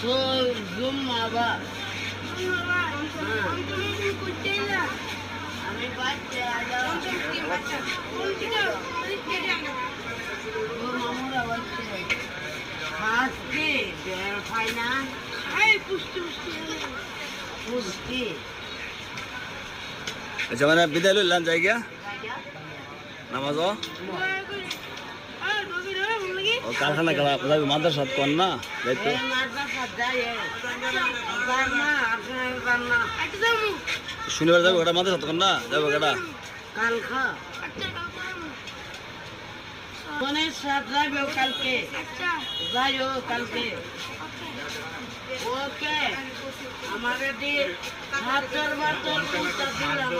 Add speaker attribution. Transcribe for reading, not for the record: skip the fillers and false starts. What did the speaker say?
Speaker 1: zoom আবার আমি বাচ্চা মামুরা বাচ্চা হাসকে বের খাই না পুষ্টি
Speaker 2: আচ্ছা মানে বিদায় লইলাম যাই গিয়া নামাজ ও কারখানা যাবি মাদ্রাসা কর না যাইতো শনিবার যাবো ওটা মাদ্রাসা কর না যাবো ওটা
Speaker 1: কালকা মনের সাথ যাবে কালকে যাইও কালকে ওকে আমাদের দিয়ে ৭ বাচ্চা দিলাম